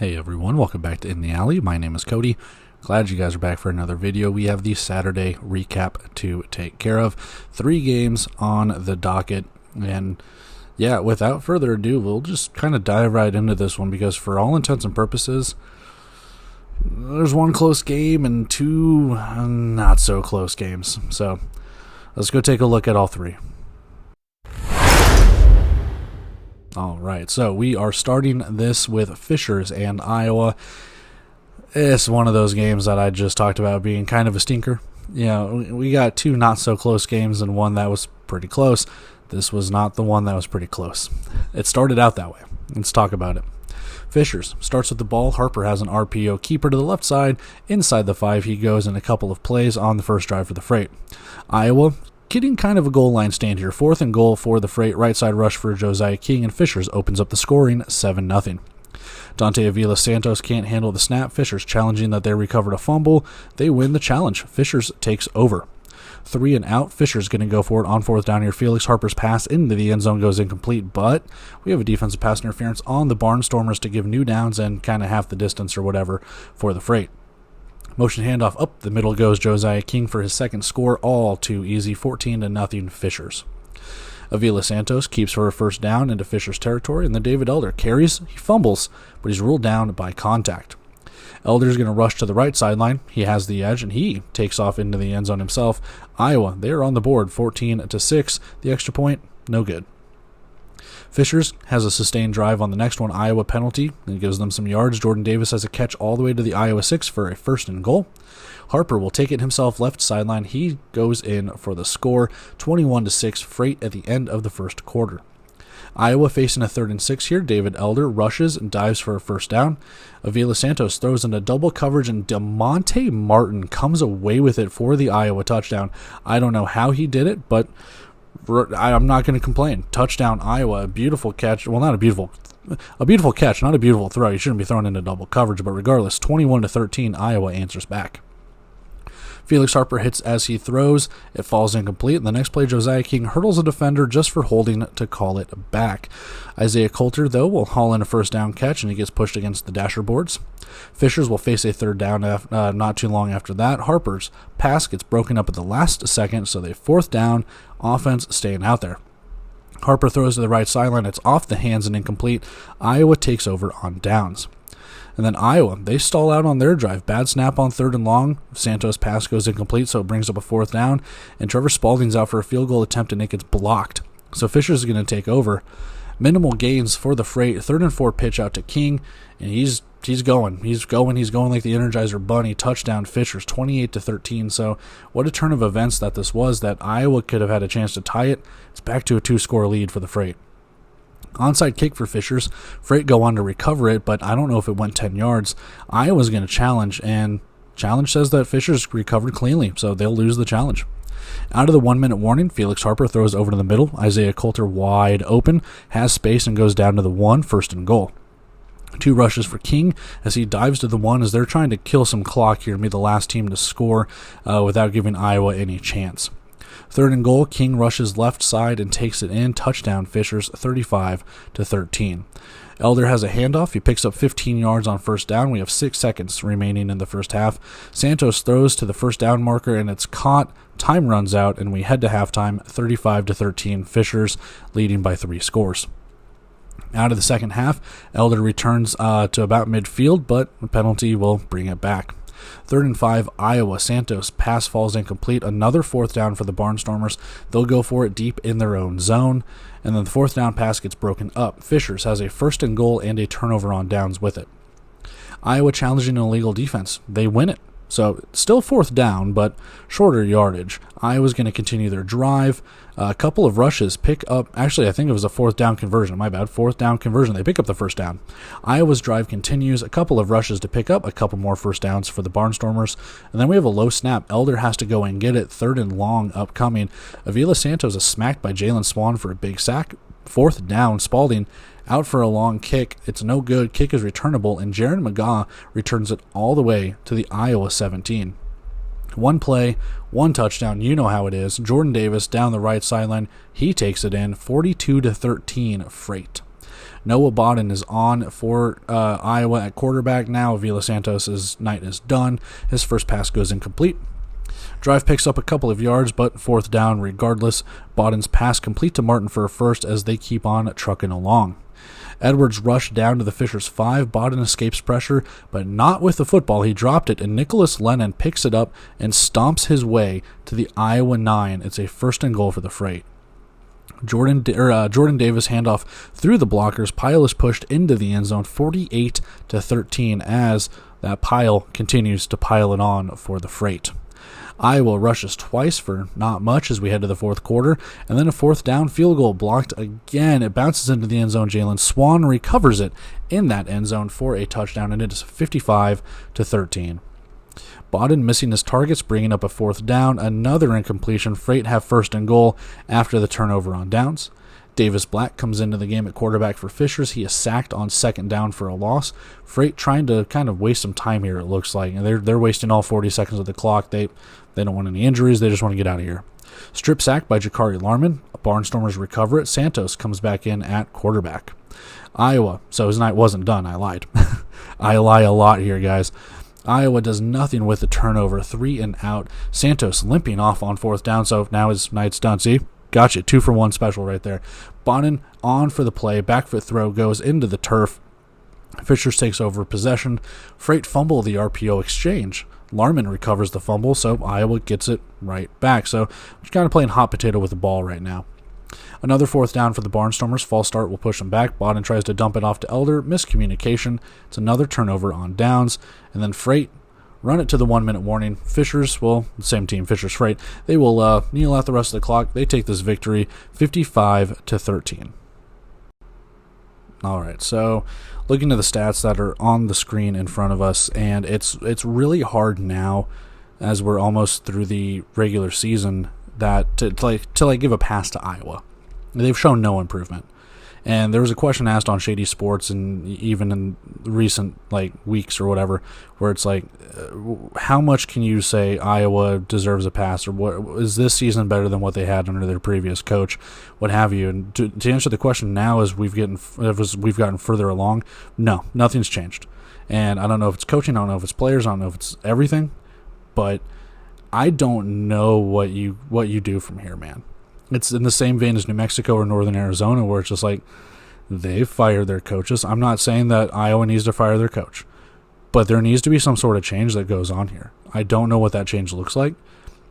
Hey everyone, welcome back to In the Alley. My name is Cody. Glad you guys are back for another video. We have the Saturday recap to take care of. 3 games on the docket, and yeah, without further ado, we'll just kind of dive right into this one because for all intents and purposes, there's 1 close game and 2 not so close games. So let's go take a look at all 3. Alright, so we are starting this with Fishers and Iowa. It's one of those games that I just talked about being kind of a stinker. You know, we got 2 not so close games and 1 that was pretty close. This was not the one that was pretty close. It started out that way. Let's talk about it. Fishers starts with the ball. Harper has an RPO keeper to the left side. Inside the 5, he goes in a couple of plays on the first drive for the Freight. Iowa getting kind of a goal line stand here. 4th and goal for the Freight. Right side rush for Josiah King, and Fishers opens up the scoring 7-0. Dante Avila Santos can't handle the snap. Fishers challenging that they recovered a fumble. They win the challenge. Fishers takes over. 3 and out. Fishers going to go for it on 4th down here. Felix Harper's pass into the end zone goes incomplete, but we have a defensive pass interference on the Barnstormers to give new downs and kind of half the distance or whatever for the Freight. Motion handoff up the middle goes Josiah King for his 2nd score. All too easy. 14-0 Fishers. Avila Santos keeps for a 1st down into Fishers territory, and then David Elder carries. He fumbles, but he's ruled down by contact. Elder's going to rush to the right sideline. He has the edge, and he takes off into the end zone himself. Iowa, they're on the board, 14-6. The extra point, no good. Fishers has a sustained drive on the next one. Iowa penalty, and gives them some yards. Jordan Davis has a catch all the way to the Iowa 6 for a 1st and goal. Harper will take it himself, left sideline. He goes in for the score, 21-6 Freight at the end of the 1st quarter. Iowa facing a 3rd and 6 here. David Elder rushes and dives for a 1st down. Avila Santos throws into double coverage, and DeMonte Martin comes away with it for the Iowa touchdown. I don't know how he did it, but I'm not going to complain. Touchdown Iowa, a beautiful catch. Well, not a beautiful catch, not a beautiful throw. You shouldn't be thrown into double coverage, but regardless, 21-13, Iowa answers back. Felix Harper hits as he throws. It falls incomplete. And the next play, Josiah King hurdles a defender just for holding to call it back. Isaiah Coulter, though, will haul in a 1st down catch, and he gets pushed against the dasher boards. Fishers will face a 3rd down not too long after that. Harper's pass gets broken up at the last second, so they 4th down. Offense staying out there. Harper throws to the right sideline. It's off the hands and incomplete. Iowa takes over on downs. And then Iowa, they stall out on their drive. Bad snap on 3rd and long. Santos' pass goes incomplete, so it brings up a 4th down. And Trevor Spalding's out for a field goal attempt, and it gets blocked. So Fishers is going to take over. Minimal gains for the Freight. 3rd and 4 pitch out to King, and he's going like the Energizer Bunny. Touchdown Fishers, 28-13. So what a turn of events that this was, that Iowa could have had a chance to tie it. It's back to a 2-score lead for the Freight. Onside kick for Fishers. Freight go on to recover it, but I don't know if it went 10 yards. Iowa's going to challenge, and challenge says that Fishers recovered cleanly, so they'll lose the challenge. Out of the 1-minute warning, Felix Harper throws over to the middle. Isaiah Coulter wide open, has space, and goes down to the 1, 1st and goal. 2 rushes for King as he dives to the 1 as they're trying to kill some clock here and be the last team to score without giving Iowa any chance. 3rd and goal, King rushes left side and takes it in. Touchdown Fishers, 35-13. Elder has a handoff. He picks up 15 yards on 1st down. We have 6 seconds remaining in the 1st half. Santos throws to the 1st down marker, and it's caught. Time runs out, and we head to halftime, 35-13. Fishers leading by 3 scores. Out of the 2nd half, Elder returns to about midfield, but a penalty will bring it back. 3rd and 5, Iowa. Santos' pass falls incomplete. Another 4th down for the Barnstormers. They'll go for it deep in their own zone, and then the 4th down pass gets broken up. Fishers has a 1st and goal and a turnover on downs with it. Iowa challenging an illegal defense. They win it. So still 4th down, but shorter yardage. Iowa's going to continue their drive. A couple of rushes pick up. Actually, I think it was a 4th down conversion. My bad. 4th down conversion. They pick up the 1st down. Iowa's drive continues. A couple of rushes to pick up. A couple more 1st downs for the Barnstormers. And then we have a low snap. Elder has to go and get it. 3rd and long upcoming. Avila Santos is smacked by Jalen Swan for a big sack. 4th down. Spalding out for a long kick. It's no good. Kick is returnable, and Jaron McGaw returns it all the way to the Iowa 17. 1 play, 1 touchdown. You know how it is. Jordan Davis down the right sideline. He takes it in, 42-13 Freight. Noah Bodden is on for Iowa at quarterback now. Avila Santos' night is done. His first pass goes incomplete. Drive picks up a couple of yards, but fourth down regardless. Bodden's pass complete to Martin for a first as they keep on trucking along. Edwards rushed down to the Fishers 5. Bodden escapes pressure, but not with the football. He dropped it, and Nicholas Lennon picks it up and stomps his way to the Iowa 9. It's a first and goal for the Freight. Jordan Davis handoff through the blockers. Pyle is pushed into the end zone 48-13 as that pile continues to pile it on for the Freight. Iowa rushes twice for not much as we head to the fourth quarter, and then a fourth down field goal blocked again. It bounces into the end zone. Jalen Swan recovers it in that end zone for a touchdown, and it is 55-13. Bodden missing his targets, bringing up a fourth down. Another incompletion. Freight have first and goal after the turnover on downs. Davis Black comes into the game at quarterback for Fishers. He is sacked on second down for a loss. Freight trying to kind of waste some time here, it looks like. And they're wasting all 40 seconds of the clock. They don't want any injuries. They just want to get out of here. Strip sack by Jakari Larman. Barnstormers recover it. Santos comes back in at quarterback. Iowa. So his night wasn't done. I lied. I lie a lot here, guys. Iowa does nothing with the turnover. 3 and out. Santos limping off on fourth down. So now his night's done. See? Gotcha. 2 for 1 special right there. Bodden on for the play. Back foot throw goes into the turf. Fishers takes over possession. Freight fumble the RPO exchange. Larman recovers the fumble, so Iowa gets it right back. So just kind of playing hot potato with the ball right now. Another fourth down for the Barnstormers. False start will push them back. Bodden tries to dump it off to Elder. Miscommunication. It's another turnover on downs. And then Freight run it to the 1 minute warning. Fishers, well, same team, Fishers Freight, they will kneel out the rest of the clock. They take this victory 55-13. All right, so looking at the stats that are on the screen in front of us, and it's really hard now as we're almost through the regular season that to give a pass to Iowa. They've shown no improvement. And there was a question asked on Shady Sports and even in recent weeks or whatever, where it's how much can you say Iowa deserves a pass, or what is this season better than what they had under their previous coach, what have you? And to answer the question now, as we've gotten further along, no, nothing's changed. And I don't know if it's coaching, I don't know if it's players, I don't know if it's everything, but I don't know what you do from here, man. It's in the same vein as New Mexico or Northern Arizona, where it's just they've fired their coaches. I'm not saying that Iowa needs to fire their coach, but there needs to be some sort of change that goes on here. I don't know what that change looks like.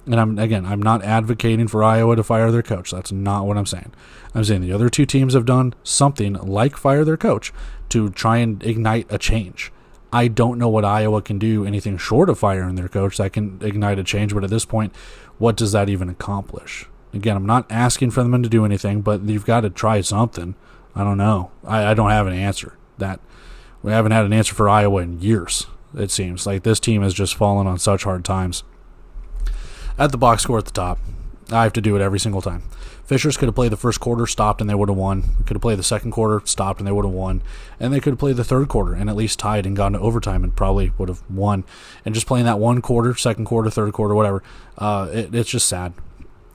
And I'm not advocating for Iowa to fire their coach. That's not what I'm saying. I'm saying the other two teams have done something like fire their coach to try and ignite a change. I don't know what Iowa can do, anything short of firing their coach that can ignite a change, but at this point, what does that even accomplish? Again, I'm not asking for them to do anything, but you've got to try something. I don't know. I don't have an answer. We haven't had an answer for Iowa in years, it seems. This team has just fallen on such hard times. At the box score at the top, I have to do it every single time. Fishers could have played the first quarter, stopped, and they would have won. Could have played the second quarter, stopped, and they would have won. And they could have played the third quarter and at least tied and gone to overtime and probably would have won. And just playing that one quarter, second quarter, third quarter, whatever, it's just sad.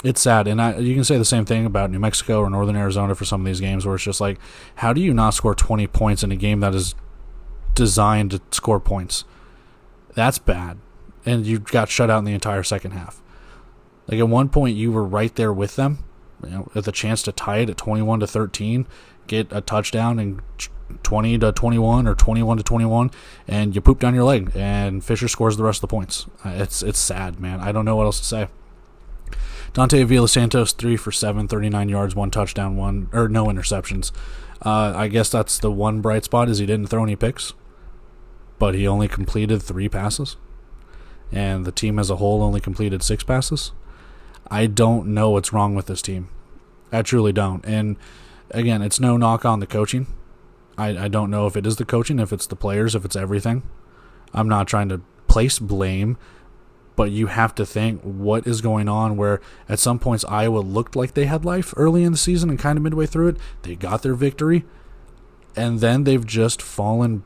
It's sad, and you can say the same thing about New Mexico or Northern Arizona for some of these games where it's just how do you not score 20 points in a game that is designed to score points? That's bad, and you got shut out in the entire second half. At one point, you were right there with them, with a chance to tie it at 21-13, get a touchdown and 20-21 or 21-21, and you poop down your leg, and Fisher scores the rest of the points. It's sad, man. I don't know what else to say. Dante Avila Santos, 3 for 7, 39 yards, 1 touchdown, no interceptions. I guess that's the one bright spot is he didn't throw any picks, but he only completed 3 passes, and the team as a whole only completed 6 passes. I don't know what's wrong with this team. I truly don't. And again, it's no knock on the coaching. I don't know if it is the coaching, if it's the players, if it's everything. I'm not trying to place blame, but you have to think what is going on where at some points Iowa looked like they had life early in the season and kind of midway through it. They got their victory, and then they've just fallen,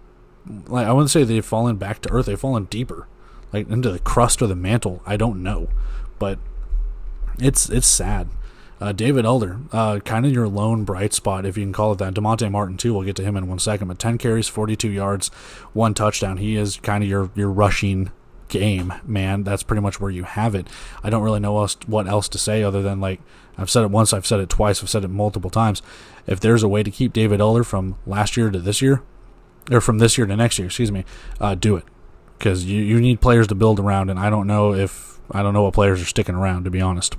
I wouldn't say they've fallen back to earth. They've fallen deeper, into the crust or the mantle. I don't know, but it's sad. David Elder, kind of your lone bright spot, if you can call it that. DeMonte Martin, too, we'll get to him in 1 second, but 10 carries, 42 yards, 1 touchdown. He is kind of your rushing game, man. That's pretty much where you have it. I don't really know what else to say other than, like, I've said it once, I've said it twice, I've said it multiple times. If there's a way to keep David Elder from last year to this year, or from this year to next year, do it. Because you need players to build around, and I don't know what players are sticking around, to be honest.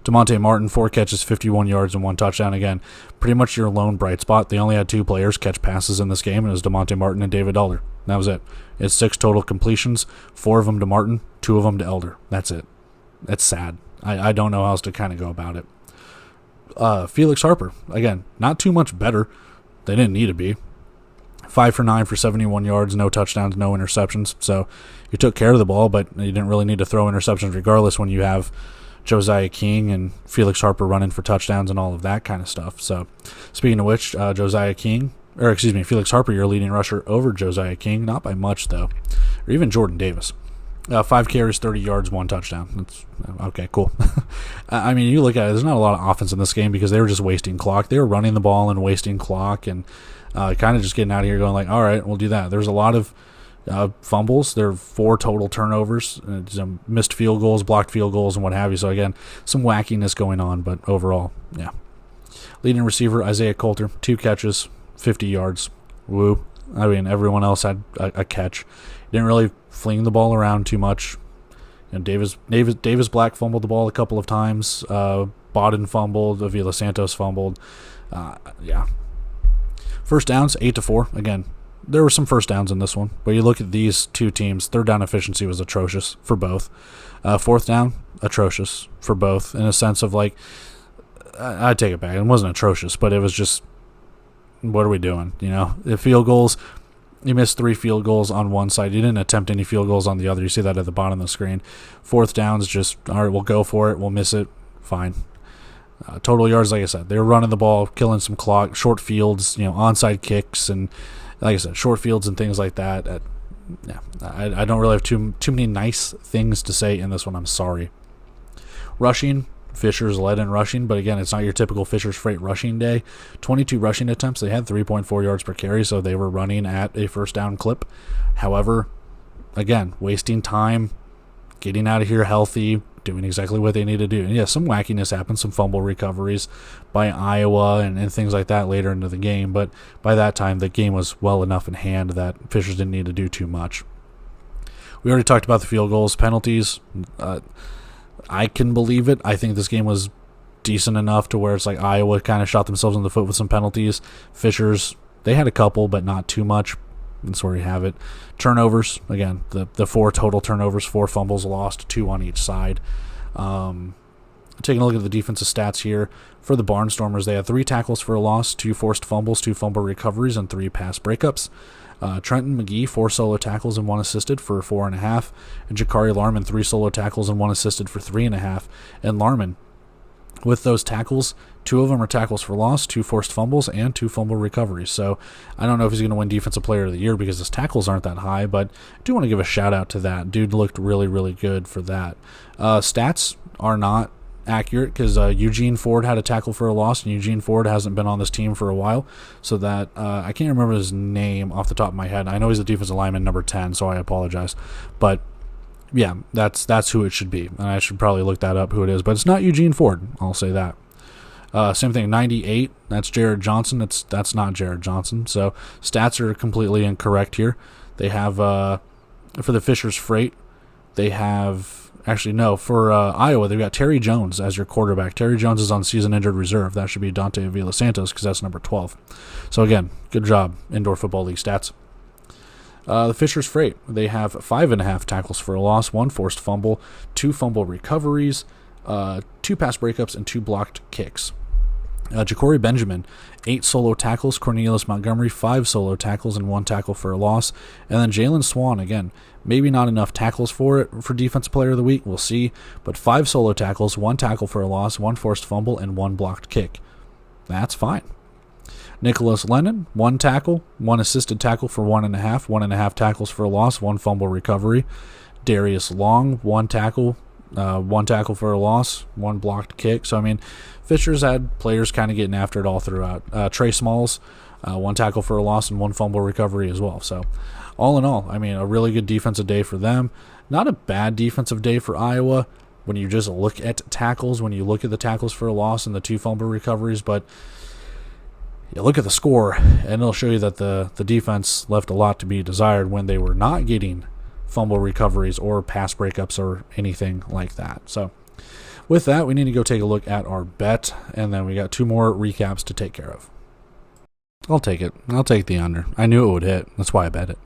DeMonte Martin, 4 catches, 51 yards, and 1 touchdown. Again, pretty much your lone bright spot. They only had 2 players catch passes in this game, and it was DeMonte Martin and David Elder. That was it. It's 6 total completions, 4 of them to Martin, 2 of them to Elder. That's it. That's sad. I don't know how else to kind of go about it. Felix Harper, again, not too much better. They didn't need to be. 5 for 9 for 71 yards, no touchdowns, no interceptions. So you took care of the ball, but you didn't really need to throw interceptions regardless when you have Josiah King and Felix Harper running for touchdowns and all of that kind of stuff. So speaking of which, Felix Harper, your leading rusher over Josiah King, not by much though, or even Jordan Davis. 5 carries, 30 yards, 1 touchdown. That's okay, cool. I mean, you look at it, there's not a lot of offense in this game because they were just wasting clock. They were running the ball and wasting clock and kind of just getting out of here going like, all right, we'll do that. There's a lot of fumbles. There are 4 total turnovers, some missed field goals, blocked field goals, and what have you. So, again, some wackiness going on, but overall, yeah. Leading receiver, Isaiah Coulter, 2 catches, 50 yards. Woo. I mean, everyone else had a catch. Didn't really fling the ball around too much. Davis Black fumbled the ball a couple of times. Bodden fumbled. Avila Santos fumbled. Yeah. First downs, 8-4. Again, there were some first downs in this one, but you look at these 2 teams, third down efficiency was atrocious for both. Fourth down, atrocious for both, in a sense of like, I take it back. It wasn't atrocious, but it was just, what are we doing? You know, the field goals, you missed 3 field goals on one side. You didn't attempt any field goals on the other. You see that at the bottom of the screen. Fourth downs, just, all right, we'll go for it. We'll miss it. Fine. Total yards, like I said, they were running the ball, killing some clock, short fields, onside kicks, and like I said, short fields and things like that. I don't really have too many nice things to say in this one. I'm sorry. Rushing, Fishers led in rushing, but again, it's not your typical Fishers Freight rushing day. 22 rushing attempts. They had 3.4 yards per carry, so they were running at a first down clip. However, again, wasting time, getting out of here healthy, doing exactly what they need to do. And yeah, some wackiness happened, some fumble recoveries by Iowa and things like that later into the game, but by that time, the game was well enough in hand that Fishers didn't need to do too much. We already talked about the field goals, penalties. I can believe it. I think this game was decent enough to where it's like Iowa kind of shot themselves in the foot with some penalties. Fishers, they had a couple, but not too much. That's where you have it. Turnovers, again, the 4 total turnovers, 4 fumbles lost, 2 on each side. Taking a look at the defensive stats here. For the Barnstormers, they had 3 tackles for a loss, 2 forced fumbles, 2 fumble recoveries, and 3 pass breakups. Trenton McGee, 4 solo tackles and 1 assisted for 4.5. And Jakari Larman, 3 solo tackles and 1 assisted for 3.5. And Larman, with those tackles, 2 of them are tackles for loss, 2 forced fumbles, and 2 fumble recoveries. So I don't know if he's going to win Defensive Player of the Year because his tackles aren't that high, but I do want to give a shout out to that. Dude looked really, really good for that. Stats are not accurate because Eugene Ford had a tackle for a loss, and Eugene Ford hasn't been on this team for a while, so that I can't remember his name off the top of my head. I know he's a defensive lineman, number 10, so I apologize. But yeah, that's who it should be, and I should probably look that up, who it is. But it's not Eugene Ford, I'll say that. Same thing, 98, that's Jared Johnson. That's not Jared Johnson. So stats are completely incorrect here. They have, for the Fishers Freight, they have, actually no, for Iowa, they've got Terry Jones as your quarterback. Terry Jones is on season injured reserve. That should be Dante Avila Santos because that's number 12. So again, good job, Indoor Football League stats. The Fishers Freight, they have 5.5 tackles for a loss, 1 forced fumble, 2 fumble recoveries, 2 pass breakups, and 2 blocked kicks. Ja'Cory Benjamin, 8 solo tackles. Cornelius Montgomery, 5 solo tackles and 1 tackle for a loss. And then Jalen Swan, again, maybe not enough tackles for Defensive Player of the Week, we'll see, but 5 solo tackles, 1 tackle for a loss, 1 forced fumble, and 1 blocked kick. That's fine. Nicholas Lennon, 1 tackle, 1 assisted tackle for 1.5, 1.5 tackles for a loss, 1 fumble recovery. Darius Long, 1 tackle, 1 tackle for a loss, 1 blocked kick. So, I mean, Fisher's had players kind of getting after it all throughout. Trey Smalls, 1 tackle for a loss and 1 fumble recovery as well. So, all in all, I mean, a really good defensive day for them. Not a bad defensive day for Iowa when you just look at tackles, when you look at the tackles for a loss and the 2 fumble recoveries, but you look at the score, and it'll show you that the defense left a lot to be desired when they were not getting fumble recoveries or pass breakups or anything like that. So with that, we need to go take a look at our bet, and then we got 2 more recaps to take care of. I'll take it. I'll take the under. I knew it would hit. That's why I bet it.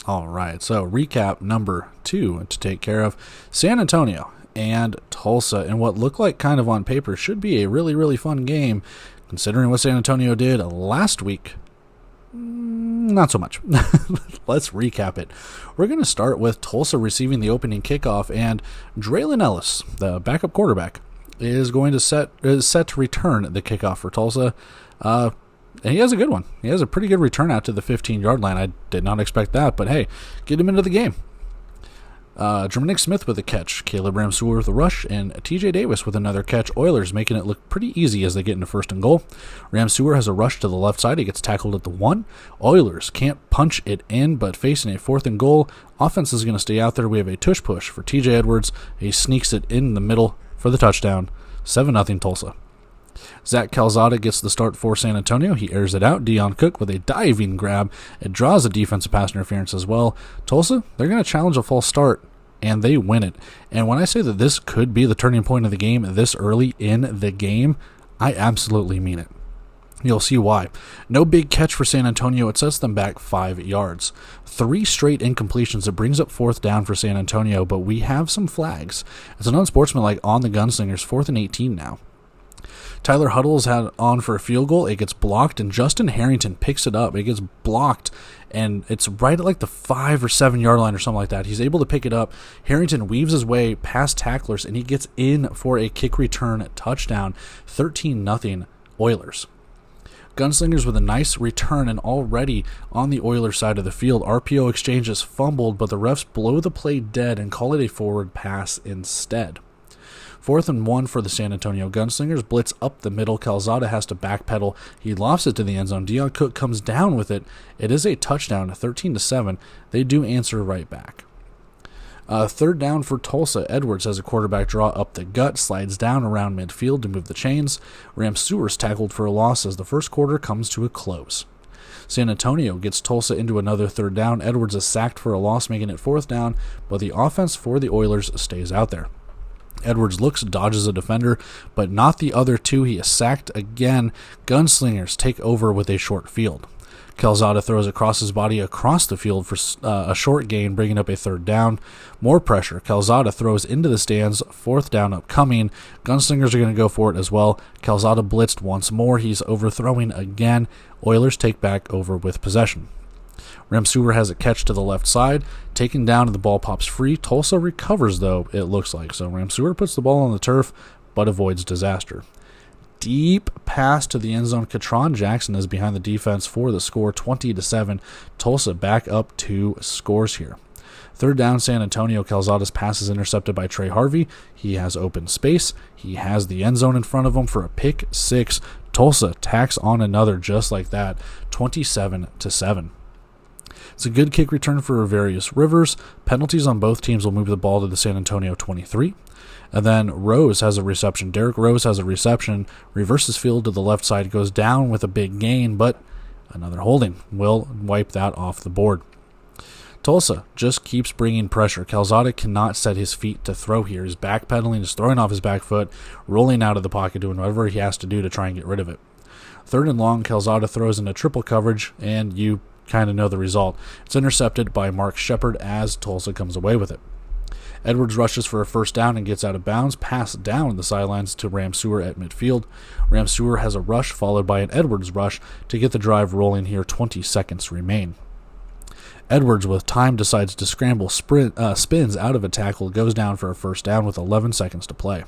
All right, so recap number 2 to take care of. San Antonio and Tulsa in what looked like kind of on paper should be a really, really fun game, considering what San Antonio did last week. Not so much. Let's recap it. We're going to start with Tulsa receiving the opening kickoff, and Draylon Ellis, the backup quarterback, is set to return the kickoff for Tulsa. And he has a good one. He has a pretty good return out to the 15-yard line. I did not expect that, but hey, get him into the game. Jermaine Smith with a catch, Caleb Ramseur with a rush, and TJ Davis with another catch. Oilers making it look pretty easy as they get into 1st and goal. Ramseur has a rush to the left side. He gets tackled at the 1. Oilers can't punch it in, but facing a 4th and goal, offense is going to stay out there. We have a tush push for TJ Edwards. He sneaks it in the middle for the touchdown. 7-0 Tulsa. Zach Calzada gets the start for San Antonio. He airs it out. Deion Cook with a diving grab. It draws a defensive pass interference as well. Tulsa, they're going to challenge a false start, and they win it. And when I say that this could be the turning point of the game this early in the game, I absolutely mean it. You'll see why. No big catch for San Antonio. It sets them back 5 yards. 3 straight incompletions. It brings up 4th down for San Antonio, but we have some flags. It's an unsportsmanlike on the Gunslingers, 4th and 18 now. Tyler Huddle's had on for a field goal. It gets blocked, and Justin Harrington picks it up. It gets blocked, and it's right at like the 5 or 7 yard line or something like that. He's able to pick it up. Harrington weaves his way past tacklers, and he gets in for a kick return touchdown. 13-0 Oilers. Gunslingers with a nice return, and already on the Oilers side of the field, RPO exchange is fumbled, but the refs blow the play dead and call it a forward pass instead. 4th and 1 for the San Antonio Gunslingers. Blitz up the middle. Calzada has to backpedal. He lofts it to the end zone. Deion Cook comes down with it. It is a touchdown, 13-7. They do answer right back. 3rd down for Tulsa. Edwards has a quarterback draw up the gut, slides down around midfield to move the chains. Ramseur's tackled for a loss as the first quarter comes to a close. San Antonio gets Tulsa into another 3rd down. Edwards is sacked for a loss, making it 4th down, but the offense for the Oilers stays out there. Edwards looks, dodges a defender, but not the other 2. He is sacked again. Gunslingers take over with a short field. Calzada throws across his body across the field for a short gain, bringing up a 3rd down. More pressure. Calzada throws into the stands. 4th down upcoming. Gunslingers are going to go for it as well. Calzada blitzed once more. He's overthrowing again. Oilers take back over with possession. Ramseur has a catch to the left side, taken down, and the ball pops free. Tulsa recovers, though, it looks like. So Ramseur puts the ball on the turf, but avoids disaster. Deep pass to the end zone. Katron Jackson is behind the defense for the score, 20-7. Tulsa back up 2 scores here. 3rd down, San Antonio. Calzada's pass is intercepted by Trey Harvey. He has open space. He has the end zone in front of him for a pick 6. Tulsa tacks on another just like that, 27-7. It's a good kick return for Various Rivers. Penalties on both teams will move the ball to the San Antonio 23. And then Rose has a reception. Derek Rose has a reception, reverses field to the left side, goes down with a big gain, but another holding will wipe that off the board. Tulsa just keeps bringing pressure. Calzada cannot set his feet to throw here. He's backpedaling, he's throwing off his back foot, rolling out of the pocket, doing whatever he has to do to try and get rid of it. 3rd and long, Calzada throws into triple coverage, and you kind of know the result. It's intercepted by Mark Shepard as Tulsa comes away with it. Edwards rushes for a 1st down and gets out of bounds, pass down the sidelines to Ramseur at midfield. Ramseur has a rush followed by an Edwards rush to get the drive rolling here. 20 seconds remain. Edwards, with time, decides to scramble, spins out of a tackle, goes down for a 1st down with 11 seconds to play.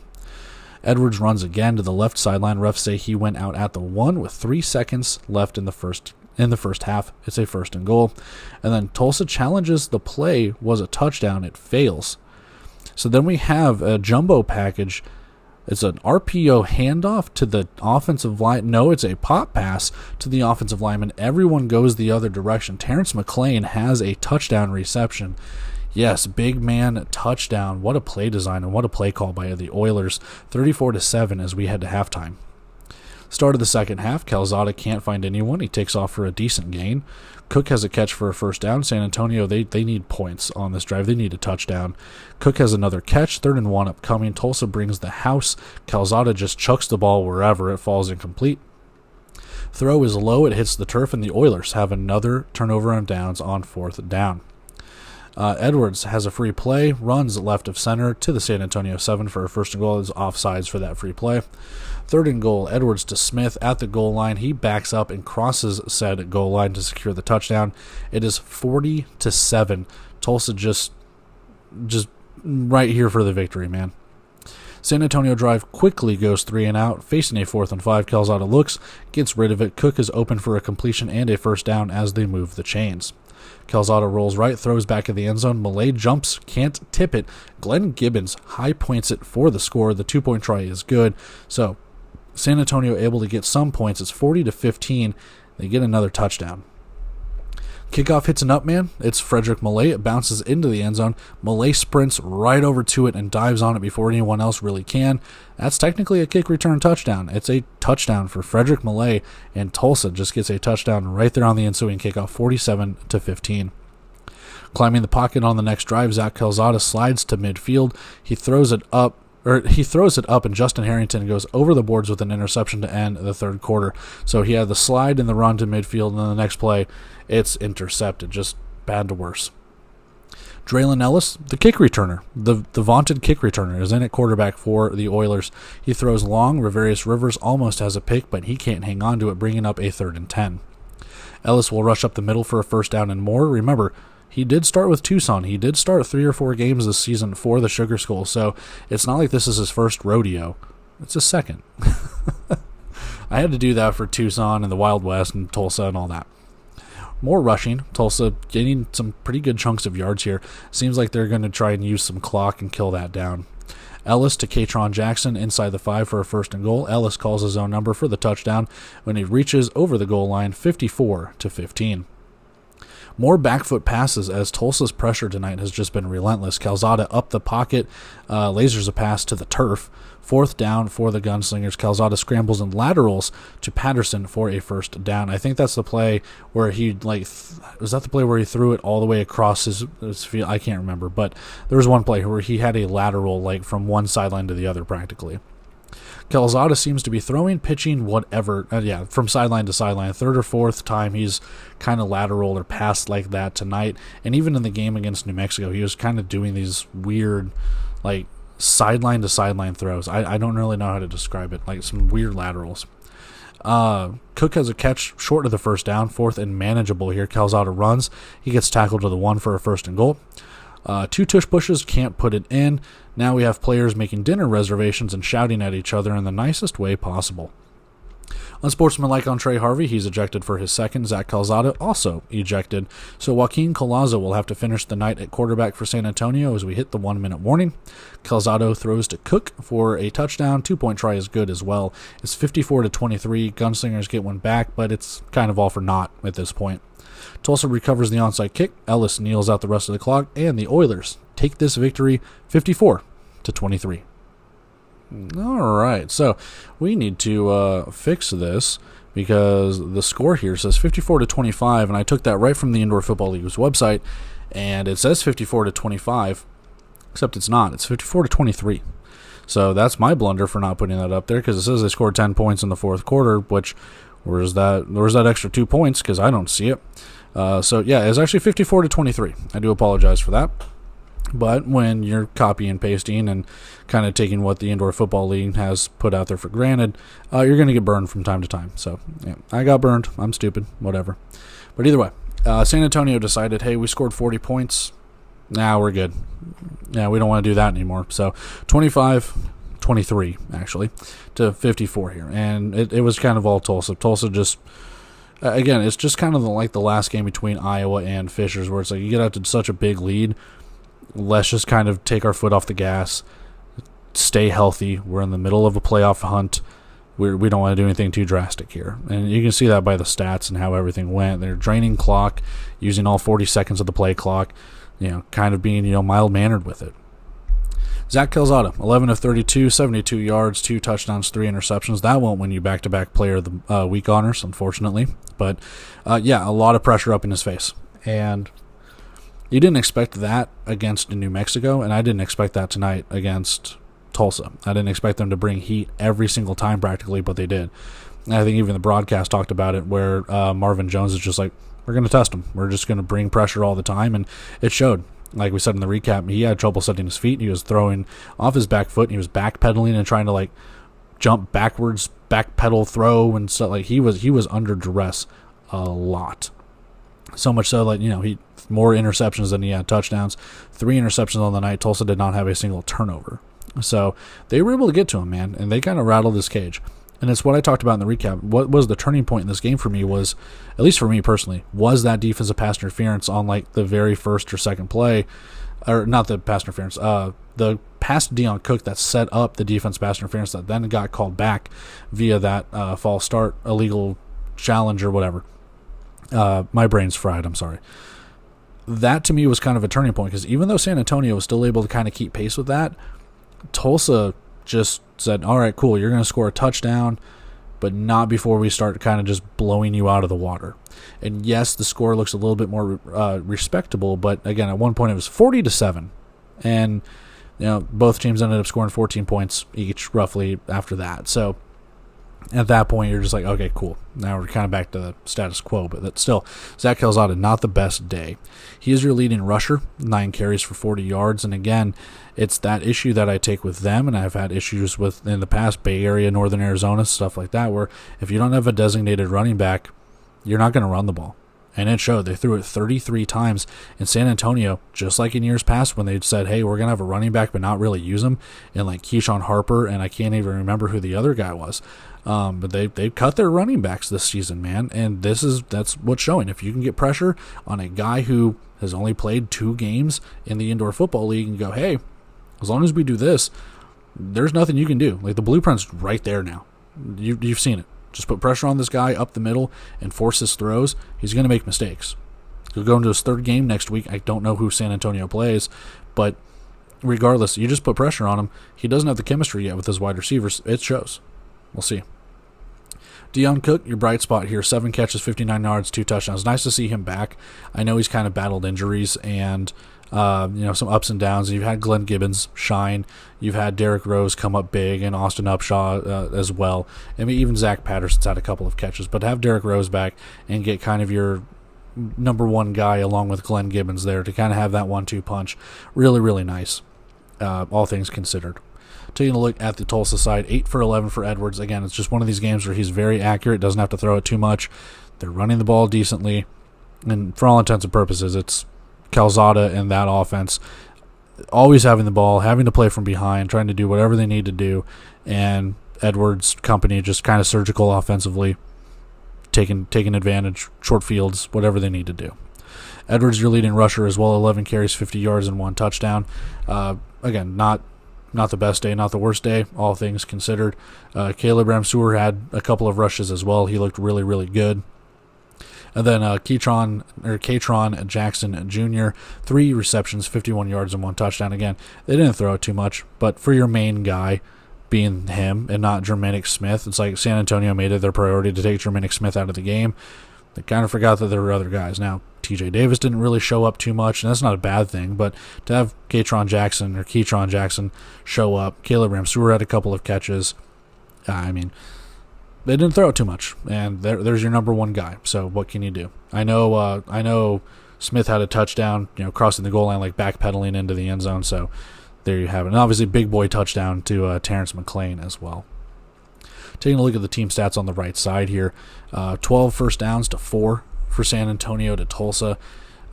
Edwards runs again to the left sideline. Refs say he went out at the 1 with 3 seconds left in the in the first half. It's a 1st and goal. And then Tulsa challenges the play, was a touchdown. It fails. So then we have a jumbo package. It's an RPO handoff to the offensive line. No, it's a pop pass to the offensive lineman. Everyone goes the other direction. Terrence McClain has a touchdown reception. Yes, big man touchdown. What a play design and what a play call by the Oilers. 34-7 as we head to halftime. Start of the second half, Calzada can't find anyone. He takes off for a decent gain. Cook has a catch for a 1st down. San Antonio, they need points on this drive. They need a touchdown. Cook has another catch, 3rd and 1 upcoming. Tulsa brings the house. Calzada just chucks the ball wherever. It falls incomplete. Throw is low. It hits the turf, and the Oilers have another turnover on downs on 4th down. Edwards has a free play, runs left of center to the San Antonio 7 for a 1st and goal. Is offsides for that free play. 3rd and goal, Edwards to Smith at the goal line. He backs up and crosses said goal line to secure the touchdown. It is 40-7. Tulsa just right here for the victory, man. San Antonio drive quickly goes 3 and out, facing a 4th and 5. Calzada looks, gets rid of it. Cook is open for a completion and a 1st down as they move the chains. Calzada rolls right, throws back in the end zone. Malay jumps, can't tip it. Glenn Gibbons high points it for the score. The 2-point try is good. So San Antonio able to get some points. It's 40-15. They get another touchdown. Kickoff hits an up man. It's Frederick Malay. It bounces into the end zone. Malay sprints right over to it and dives on it before anyone else really can. That's technically a kick return touchdown. It's a touchdown for Frederick Malay, and Tulsa just gets a touchdown right there on the ensuing kickoff, 47-15. Climbing the pocket on the next drive, Zach Calzada slides to midfield. He throws it up, and Justin Harrington goes over the boards with an interception to end the 3rd quarter. So he had the slide and the run to midfield, and then the next play, it's intercepted. Just bad to worse. Draylon Ellis, the kick returner, the vaunted kick returner, is in at quarterback for the Oilers. He throws long. Riverius Rivers almost has a pick, but he can't hang on to it, bringing up a 3rd and 10. Ellis will rush up the middle for a 1st down and more. Remember, he did start with Tucson. He did start 3 or 4 games this season for the Sugar Skull, so it's not like this is his first rodeo. It's his second. I had to do that for Tucson and the Wild West and Tulsa and all that. More rushing. Tulsa getting some pretty good chunks of yards here. Seems like they're going to try and use some clock and kill that down. Ellis to Katron Jackson inside the 5 for a 1st and goal. Ellis calls his own number for the touchdown when he reaches over the goal line, 54-15. More back foot passes as Tulsa's pressure tonight has just been relentless. Calzada up the pocket, lasers a pass to the turf. 4th down for the Gunslingers. Calzada scrambles and laterals to Patterson for a 1st down. I think that's the play where he, was that the play where he threw it all the way across his field? I can't remember, but there was one play where he had a lateral, from one sideline to the other practically. Calzada seems to be throwing, pitching, whatever. From sideline to sideline. 3rd or 4th time he's kind of lateral or passed like that tonight. And even in the game against New Mexico, he was kind of doing these weird, sideline to sideline throws. I don't really know how to describe it. Some weird laterals. Cook has a catch short of the 1st down. 4th and manageable here. Calzada runs. He gets tackled to the 1 for a 1st and goal. 2 tush pushes, can't put it in. Now we have players making dinner reservations and shouting at each other in the nicest way possible. Unsportsmanlike on Trey Harvey, he's ejected for his 2nd. Zach Calzada also ejected. So Joaquin Colazo will have to finish the night at quarterback for San Antonio as we hit the 1-minute warning. Calzado throws to Cook for a touchdown. 2-point try is good as well. It's 54-23. Gunslingers get one back, but it's kind of all for naught at this point. Tulsa recovers the onside kick. Ellis kneels out the rest of the clock, and the Oilers take this victory 54-23. All right, so we need to fix this because the score here says 54-25, and I took that right from the Indoor Football League's website, and it says 54-25, except it's not. It's 54-23. So that's my blunder for not putting that up there because it says they scored 10 points in the 4th quarter, which where's that extra 2 points because I don't see it. So yeah, it's actually 54-23. I do apologize for that. But when you're copy and pasting and kind of taking what the Indoor Football League has put out there for granted, you're going to get burned from time to time. So yeah, I got burned. I'm stupid. Whatever. But either way, San Antonio decided, hey, we scored 40 points. Nah, we're good. Yeah, we don't want to do that anymore. So 25-23, actually, to 54 here. And it was kind of all Tulsa. Tulsa just... Again, it's just kind of like the last game between Iowa and Fishers, where it's like you get out to such a big lead. Let's just kind of take our foot off the gas, stay healthy. We're in the middle of a playoff hunt. We don't want to do anything too drastic here. And you can see that by the stats and how everything went. They're draining clock, using all 40 seconds of the play clock, kind of being, mild-mannered with it. Zach Calzada, 11 of 32, 72 yards, 2 touchdowns, 3 interceptions. That won't win you back-to-back player of the week honors, unfortunately. But, a lot of pressure up in his face. And you didn't expect that against New Mexico, and I didn't expect that tonight against Tulsa. I didn't expect them to bring heat every single time practically, but they did. And I think even the broadcast talked about it, where Marvin Jones is just like, we're going to test him. We're just going to bring pressure all the time, and it showed. Like we said in the recap, he had trouble setting his feet. He was throwing off his back foot, and he was backpedaling and trying to jump backwards, backpedal throw, and stuff. Like he was under duress a lot. So much so, he more interceptions than he had touchdowns. 3 interceptions on the night. Tulsa did not have a single turnover. So they were able to get to him, man, and they kind of rattled his cage. And it's what I talked about in the recap. What was the turning point in this game for me was, at least for me personally, was that defensive pass interference on the very first or second play, or not the pass interference, the pass to Deion Cook that set up the defense pass interference that then got called back via that false start, illegal challenge or whatever. My brain's fried, I'm sorry. That to me was kind of a turning point, because even though San Antonio was still able to kind of keep pace with that, Tulsa just said, all right, cool, you're going to score a touchdown, but not before we start kind of just blowing you out of the water. And yes, the score looks a little bit more respectable, but again, at one point it was 40-7. And, both teams ended up scoring 14 points each roughly after that. So at that point, you're just like, okay, cool. Now we're kind of back to the status quo, but that's still, Zach Calzada, not the best day. He is your leading rusher, 9 carries for 40 yards. And again, it's that issue that I take with them, and I've had issues with in the past, Bay Area, Northern Arizona, stuff like that, where if you don't have a designated running back, you're not going to run the ball. And it showed. They threw it 33 times in San Antonio, just like in years past when they'd said, hey, we're going to have a running back but not really use him, and Keyshawn Harper, and I can't even remember who the other guy was. But they cut their running backs this season, man, and that's what's showing. If you can get pressure on a guy who has only played 2 games in the indoor football league and go, hey, as long as we do this, there's nothing you can do. The blueprint's right there now. You've seen it. Just put pressure on this guy up the middle and force his throws. He's going to make mistakes. He'll go into his 3rd game next week. I don't know who San Antonio plays, but regardless, you just put pressure on him. He doesn't have the chemistry yet with his wide receivers. It shows. We'll see. Deion Cook, your bright spot here, 7 catches, 59 yards, 2 touchdowns. Nice to see him back. I know he's kind of battled injuries and some ups and downs. You've had Glenn Gibbons shine. You've had Derrick Rose come up big, and Austin Upshaw as well. I mean, even Zach Patterson's had a couple of catches. But to have Derrick Rose back and get kind of your number 1 guy along with Glenn Gibbons there to kind of have that 1-2 punch, really, really nice, all things considered. Taking a look at the Tulsa side, 8 for 11 for Edwards. Again, it's just one of these games where he's very accurate, doesn't have to throw it too much. They're running the ball decently. And for all intents and purposes, it's Calzada and that offense always having the ball, having to play from behind, trying to do whatever they need to do, and Edwards' company just kind of surgical offensively, taking advantage, short fields, whatever they need to do. Edwards, your leading rusher as well, 11 carries, 50 yards, and 1 touchdown. Again, not the best day, not the worst day, all things considered. Caleb Ramseur had a couple of rushes as well. He looked really, really good. And then Katron Jackson Jr., 3 receptions, 51 yards, and 1 touchdown. Again, they didn't throw it too much, but for your main guy being him and not Jermaine Smith, it's like San Antonio made it their priority to take Jermaine Smith out of the game. They kind of forgot that there were other guys. Now, TJ Davis didn't really show up too much, and that's not a bad thing, but to have Katron Jackson show up, Caleb Ramseur had a couple of catches. I mean, they didn't throw it too much, and there's your number 1 guy. So what can you do? I know Smith had a touchdown, crossing the goal line, backpedaling into the end zone. So there you have it. And obviously, big boy touchdown to Terrence McClain as well. Taking a look at the team stats on the right side here, 12 first downs to 4 for San Antonio to Tulsa.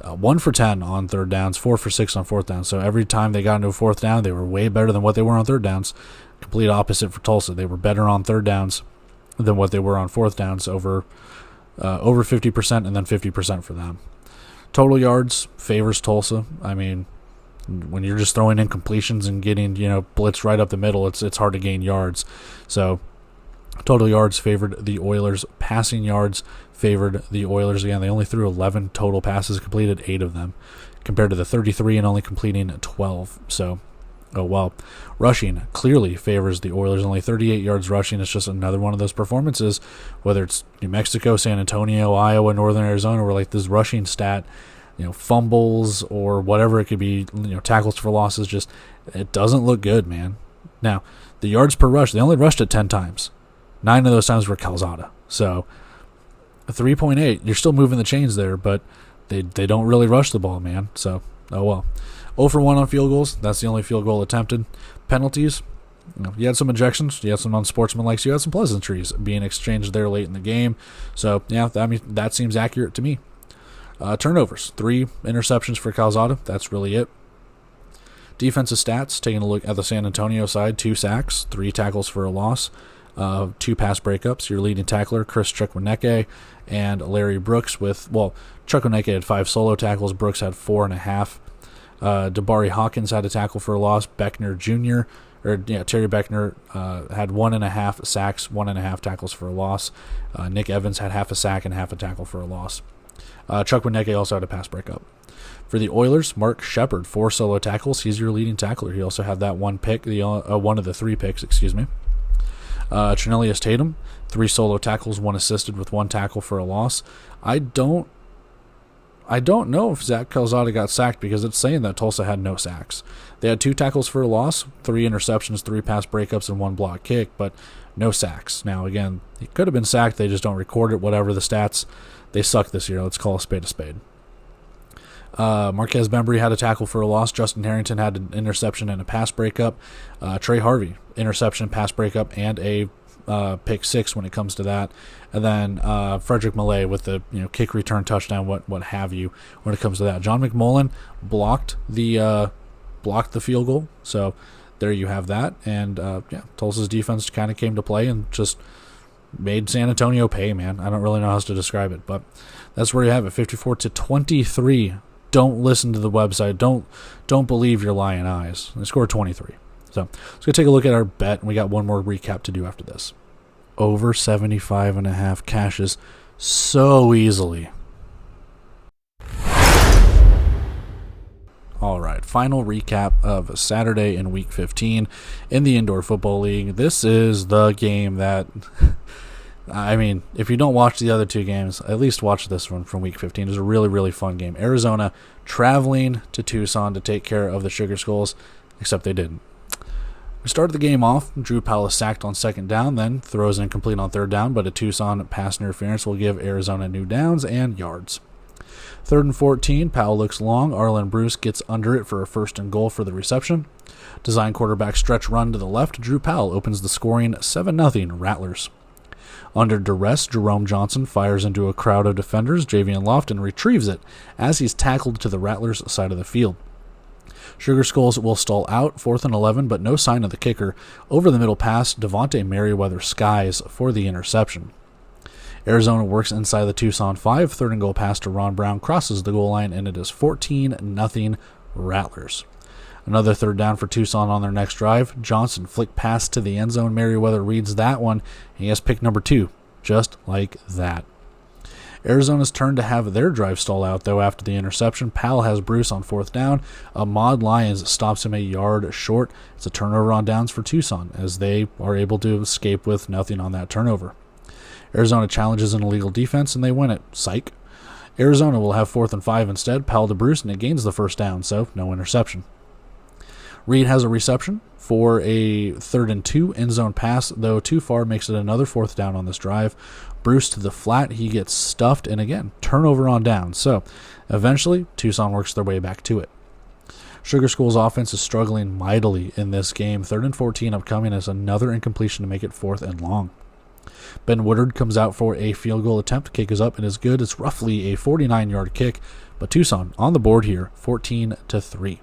1 for 10 on 3rd downs, 4 for 6 on 4th down. So every time they got into a 4th down, they were way better than what they were on 3rd downs. Complete opposite for Tulsa. They were better on 3rd downs than what they were on 4th downs over over 50%, and then 50% for them. Total yards favors Tulsa. I mean, when you're just throwing in completions and getting, blitzed right up the middle, it's hard to gain yards. So total yards favored the Oilers. Passing yards favored the Oilers. Again, they only threw 11 total passes, completed 8 of them, compared to the 33 and only completing 12. So, rushing clearly favors the Oilers. Only 38 yards rushing. It's just another one of those performances, whether it's New Mexico, San Antonio, Iowa, Northern Arizona, where like this rushing stat, fumbles or whatever it could be, tackles for losses, just it doesn't look good, man. Now, the yards per rush, they only rushed it 10 times. 9 of those times were Calzada. So, 3.8, you're still moving the chains there, but they don't really rush the ball, man. So, 0 for 1 on field goals. That's the only field goal attempted. Penalties, you had some ejections, you had some unsportsmanlike, you had some pleasantries being exchanged there late in the game. So, yeah, that seems accurate to me. Turnovers, 3 interceptions for Calzada. That's really it. Defensive stats, taking a look at the San Antonio side, 2 sacks, 3 tackles for a loss, 2 pass breakups. Your leading tackler, Chris Chukwuneke, and Larry Brooks Chukwuneke had 5 solo tackles. Brooks had 4.5. Dabari Hawkins had a tackle for a loss. Terry Beckner had 1.5 sacks, 1.5 tackles for a loss. Nick Evans had half a sack and half a tackle for a loss. Chukwuneke also had a pass breakup. For the Oilers, Mark Shepard, 4 solo tackles. He's your leading tackler. He also had that one pick, one of the 3 picks, Trinelius Tatum, 3 solo tackles, 1 assisted with 1 tackle for a loss. I don't know if Zach Calzada got sacked because it's saying that Tulsa had no sacks. They had 2 tackles for a loss, 3 interceptions, 3 pass breakups, and 1 block kick, but no sacks. Now, again, he could have been sacked. They just don't record it, whatever the stats. They suck this year. Let's call a spade a spade. Marquez Bembry had a tackle for a loss. Justin Harrington had an interception and a pass breakup. Trey Harvey, interception, pass breakup, and a pick 6 when it comes to that. And then Frederick Malay with the kick return touchdown, what have you, when it comes to that. John McMullen blocked the field goal. So there you have that. And Tulsa's defense kind of came to play and just made San Antonio pay, man. I don't really know how else to describe it, but that's where you have it, 54-23. Don't listen to the website. Don't believe your lying eyes. They scored 23. So let's go take a look at our bet, and we got one more recap to do after this. Over 75.5 cashes so easily. All right, final recap of Saturday in Week 15 in the Indoor Football League. This is the game that, I mean, if you don't watch the other 2 games, at least watch this one from Week 15. It was a really, really fun game. Arizona traveling to Tucson to take care of the Sugar Skulls, except they didn't. We started the game off. Drew Powell is sacked on 2nd down, then throws incomplete on 3rd down, but a Tucson pass interference will give Arizona new downs and yards. 3rd and 14, Powell looks long. Arlen Bruce gets under it for a 1st and goal for the reception. Design quarterback stretch run to the left. Drew Powell opens the scoring 7-0 Rattlers. Under duress, Jerome Johnson fires into a crowd of defenders. Javian Lofton retrieves it as he's tackled to the Rattlers' side of the field. Sugar Skulls will stall out, 4th and 11, but no sign of the kicker. Over the middle pass, Devontae Merriweather skies for the interception. Arizona works inside the Tucson 5. 3rd and goal pass to Ron Brown crosses the goal line, and it is 14-0 Rattlers. Another 3rd down for Tucson on their next drive. Johnson flick pass to the end zone. Merriweather reads that one. He has pick number 2, just like that. Arizona's turn to have their drive stall out, though, after the interception. Powell has Bruce on 4th down. Ahmad Lyons stops him a yard short. It's a turnover on downs for Tucson, as they are able to escape with nothing on that turnover. Arizona challenges an illegal defense, and they win it. Psych. Arizona will have 4th and 5 instead. Powell to Bruce, and it gains the 1st down, so no interception. Reed has a reception for a 3rd and 2 end zone pass, though too far, makes it another 4th down on this drive. Bruce to the flat, he gets stuffed, and again, turnover on down. So eventually, Tucson works their way back to it. Sugar School's offense is struggling mightily in this game. 3rd and 14 upcoming as another incompletion to make it 4th and long. Ben Woodard comes out for a field goal attempt. Kick is up and is good. It's roughly a 49-yard kick, but Tucson on the board here, 14-3.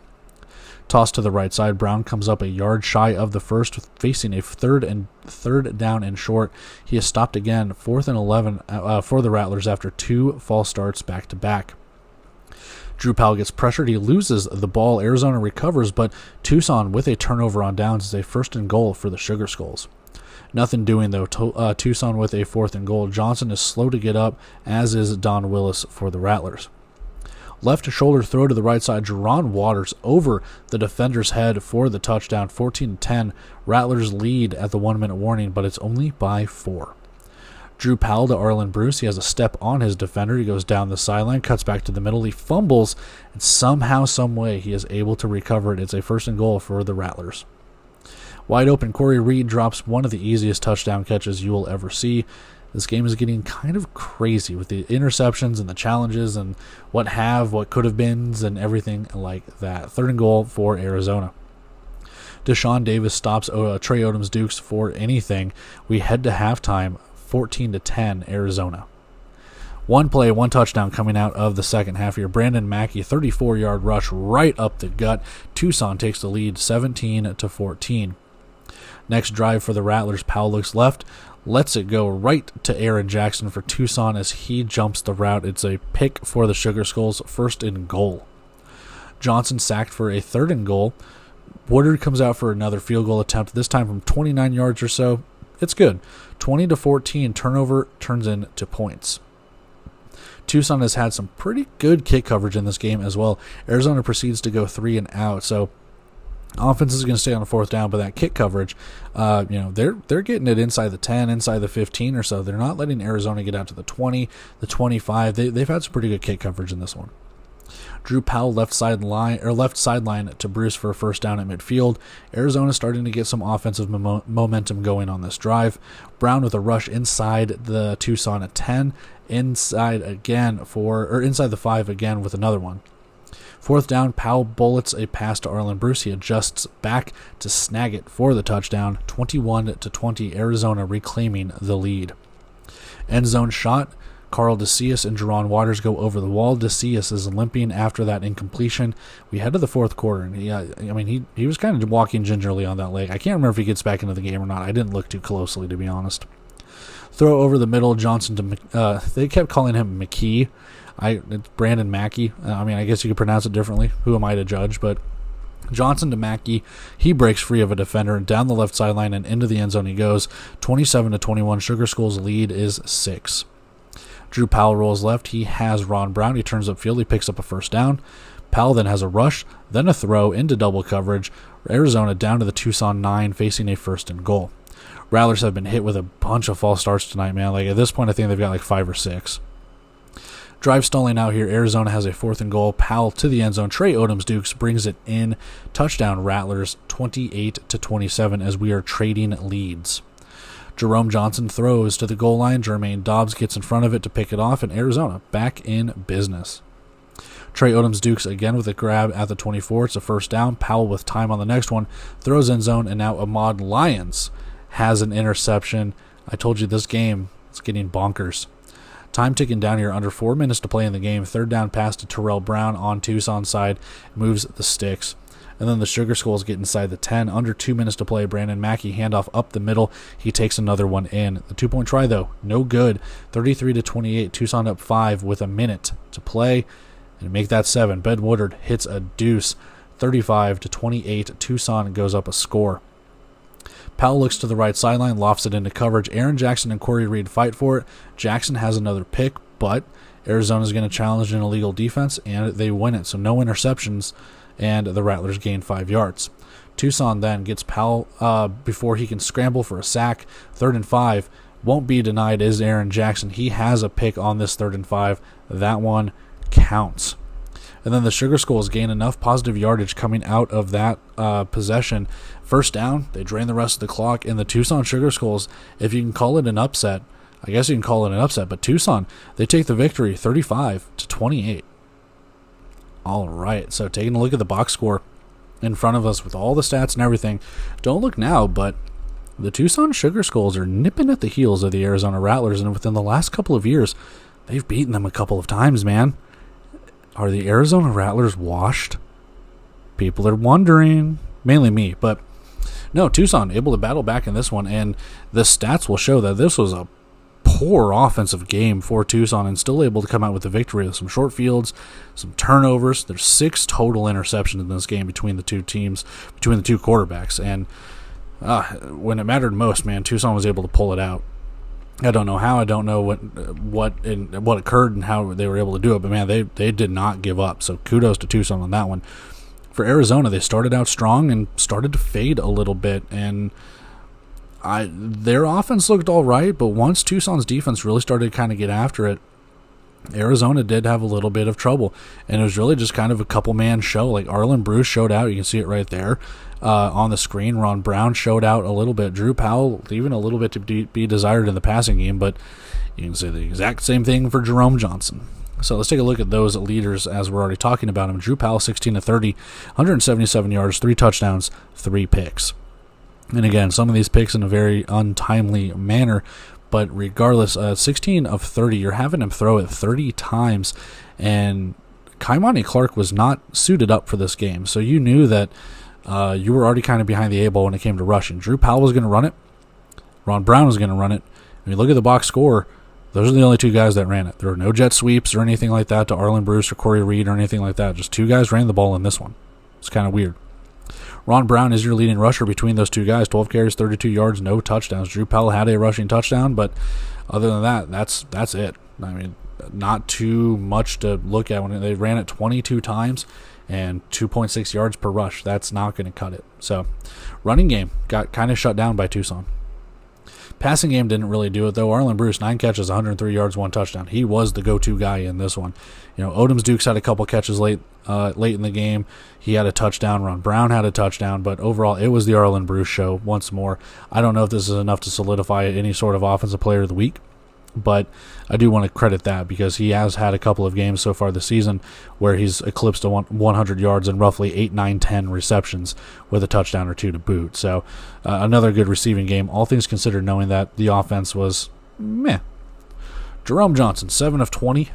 Toss to the right side. Brown comes up a yard shy of the first, facing a third down and short. He is stopped again, 4th and 11 for the Rattlers after 2 false starts back to back. Drew Powell gets pressured. He loses the ball. Arizona recovers, but Tucson with a turnover on downs is a 1st and goal for the Sugar Skulls. Nothing doing, though. Tucson with a 4th and goal. Johnson is slow to get up, as is Don Willis for the Rattlers. Left shoulder throw to the right side. Jerron Waters over the defender's head for the touchdown. 14-10. Rattlers lead at the 1-minute warning, but it's only by 4. Drew Powell to Arlen Bruce. He has a step on his defender. He goes down the sideline, cuts back to the middle. He fumbles, and somehow, some way, he is able to recover it. It's a 1st and goal for the Rattlers. Wide open, Corey Reed drops one of the easiest touchdown catches you will ever see. This game is getting kind of crazy with the interceptions and the challenges and what could have beens and everything like that. 3rd and goal for Arizona. Deshaun Davis stops Trey Odom's Dukes for anything. We head to halftime, 14-10 Arizona. One play, one touchdown coming out of the second half here. Brandon Mackey, 34-yard rush right up the gut. Tucson takes the lead, 17-14. Next drive for the Rattlers. Powell looks left, lets it go right to Aaron Jackson for Tucson as he jumps the route. It's a pick for the Sugar Skulls, 1st and goal. Johnson sacked for a 3rd and goal. Woodard comes out for another field goal attempt, this time from 29 yards or so. It's good. 20-14, turnover turns into points. Tucson has had some pretty good kick coverage in this game as well. Arizona proceeds to go 3 and out, so offense is going to stay on the 4th down, but that kick coverage, they're getting it inside the 10, inside the 15 or so. They're not letting Arizona get out to the 20, the 25. They've had some pretty good kick coverage in this one. Drew Powell left sideline to Bruce for a 1st down at midfield. Arizona starting to get some offensive momentum going on this drive. Brown with a rush inside the Tucson at 10, inside the 5 again with another one. 4th down, Powell bullets a pass to Arlen Bruce. He adjusts back to snag it for the touchdown. 21-20, Arizona reclaiming the lead. End zone shot. Carl DeCius and Jerron Waters go over the wall. DeCius is limping after that incompletion. We head to the 4th quarter, and he was kind of walking gingerly on that leg. I can't remember if he gets back into the game or not. I didn't look too closely, to be honest. Throw over the middle, Johnson to they kept calling him McKee. It's Brandon Mackey. I guess you could pronounce it differently. Who am I to judge? But Johnson to Mackey. He breaks free of a defender and down the left sideline and into the end zone he goes. 27-21. Sugar Skulls lead is 6. Drew Powell rolls left. He has Ron Brown. He turns upfield. He picks up a 1st down. Powell then has a rush, then a throw into double coverage. Arizona down to the Tucson 9, facing a 1st and goal. Rattlers have been hit with a bunch of false starts tonight, man. At this point, I think they've got 5 or 6. Drive stalling out here. Arizona has a 4th and goal. Powell to the end zone. Trey Odom's Dukes brings it in. Touchdown Rattlers, 28-27 as we are trading leads. Jerome Johnson throws to the goal line. Jermaine Dobbs gets in front of it to pick it off, and Arizona back in business. Trey Odom's Dukes again with a grab at the 24. It's a 1st down. Powell with time on the next one. Throws end zone, and now Ahmad Lyons has an interception. I told you this game is getting bonkers. Time ticking down here, under 4 minutes to play in the game. 3rd down pass to Terrell Brown on Tucson's side, moves the sticks. And then the Sugar Skulls get inside the 10. Under 2 minutes to play, Brandon Mackey handoff up the middle. He takes another one in. The 2-point try, though, no good. 33-28, Tucson up 5 with a minute to play. And make that 7. Ben Woodard hits a deuce. 35-28, Tucson goes up a score. Powell looks to the right sideline, lofts it into coverage. Aaron Jackson and Corey Reed fight for it. Jackson has another pick, but Arizona's going to challenge an illegal defense, and they win it. So no interceptions, and the Rattlers gain 5 yards. Tucson then gets Powell before he can scramble for a sack. 3rd and 5. Won't be denied is Aaron Jackson. He has a pick on this 3rd and 5. That one counts. And then the Sugar Skulls gain enough positive yardage coming out of that possession. 1st down, they drain the rest of the clock, and the Tucson Sugar Skulls, if you can call it an upset, I guess you can call it an upset, but Tucson, they take the victory 35-28. All right, so taking a look at the box score in front of us with all the stats and everything. Don't look now, but the Tucson Sugar Skulls are nipping at the heels of the Arizona Rattlers, and within the last couple of years, they've beaten them a couple of times, man. Are the Arizona Rattlers washed? People are wondering, mainly me, but no, Tucson able to battle back in this one, and the stats will show that this was a poor offensive game for Tucson and still able to come out with the victory with some short fields, some turnovers. There's 6 total interceptions in this game between the two teams, between the two quarterbacks, and when it mattered most, man, Tucson was able to pull it out. I don't know how, I don't know what occurred and how they were able to do it, but man, they did not give up, so kudos to Tucson on that one. For Arizona, they started out strong and started to fade a little bit, and their offense looked all right, but once Tucson's defense really started to kind of get after it, Arizona did have a little bit of trouble, and it was really just kind of a couple-man show. Like Arlen Bruce showed out. You can see it right there on the screen. Ron Brown showed out a little bit. Drew Powell leaving a little bit to be desired in the passing game, but you can say the exact same thing for Jerome Johnson. So let's take a look at those leaders as we're already talking about them. Drew Powell, 16 of 30, 177 yards, 3 touchdowns, 3 picks. And again, some of these picks in a very untimely manner, but regardless, 16 of 30, you're having him throw it 30 times, and Kaimani Clark was not suited up for this game, so you knew that you were already kind of behind the 8 ball when it came to rushing. Drew Powell was going to run it. Ron Brown was going to run it. When you look at the box score, those are the only 2 guys that ran it. There were no jet sweeps or anything like that to Arlen Bruce or Corey Reed or anything like that. Just 2 guys ran the ball in this one. It's kind of weird. Ron Brown is your leading rusher between those 2 guys. 12 carries, 32 yards, no touchdowns. Drew Powell had a rushing touchdown, but other than that, that's it. I mean, not too much to look at. When they ran it 22 times and 2.6 yards per rush, that's not going to cut it. So, running game got kind of shut down by Tucson. Passing game didn't really do it, though. Arlen Bruce, 9 catches, 103 yards, 1 touchdown. He was the go-to guy in this one. You know, Odoms Dukes had a couple catches late in the game. He had a touchdown. Ron Brown had a touchdown. But overall, it was the Arlen Bruce show once more. I don't know if this is enough to solidify any sort of offensive player of the week, but I do want to credit that because he has had a couple of games so far this season where he's eclipsed 100 yards and roughly 8, 9, 10 receptions with a touchdown or 2 to boot. So another good receiving game, all things considered, knowing that the offense was meh. Jerome Johnson, 7 of 20,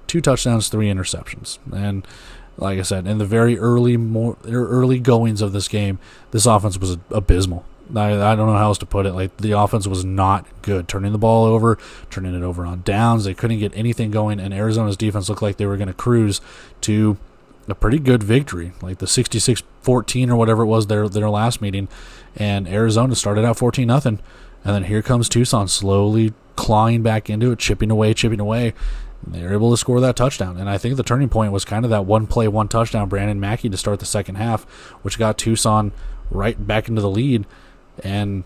2 touchdowns, 3 interceptions. And like I said, in the very early goings of this game, this offense was abysmal. I don't know how else to put it. Like, the offense was not good. Turning the ball over, turning it over on downs. They couldn't get anything going, and Arizona's defense looked like they were going to cruise to a pretty good victory, like the 66-14 or whatever it was their last meeting. And Arizona started out 14-0, and then here comes Tucson slowly clawing back into it, chipping away. They were able to score that touchdown. And I think the turning point was kind of that one play, one touchdown, Brandon Mackey to start the second half, which got Tucson right back into the lead. And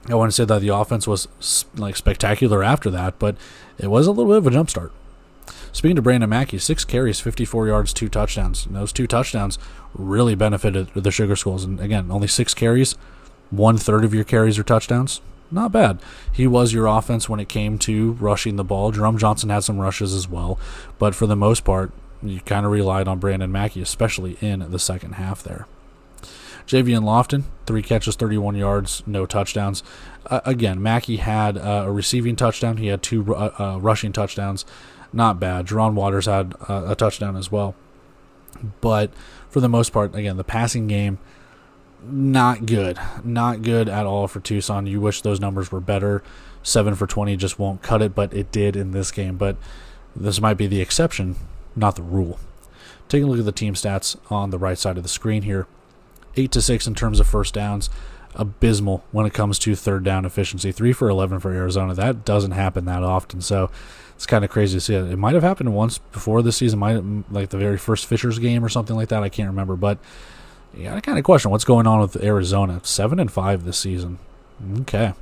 I wouldn't say that the offense was like spectacular after that, but it was a little bit of a jump start. Speaking to Brandon Mackey, 6 carries, 54 yards, 2 touchdowns. And those 2 touchdowns really benefited the Sugar Skulls. And again, only 6 carries, 1/3 of your carries are touchdowns. Not bad. He was your offense when it came to rushing the ball. Jerome Johnson had some rushes as well, but for the most part, you kind of relied on Brandon Mackey, especially in the second half there. Javian Lofton, 3 catches, 31 yards, no touchdowns. Again, Mackey had a receiving touchdown. He had 2 rushing touchdowns. Not bad. Jerron Waters had a touchdown as well. But for the most part, again, the passing game, not good. Not good at all for Tucson. You wish those numbers were better. 7 for 20 just won't cut it, but it did in this game. But this might be the exception, not the rule. Taking a look at the team stats on the right side of the screen here. 8-6 in terms of first downs. Abysmal when it comes to third down efficiency. 3 for 11 for Arizona. That doesn't happen that often, so it's kind of crazy to see it. It might have happened once before this season, like the very first Fishers game or something like that. I can't remember, but you got to kind of question what's going on with Arizona. 7-5 this season. Okay.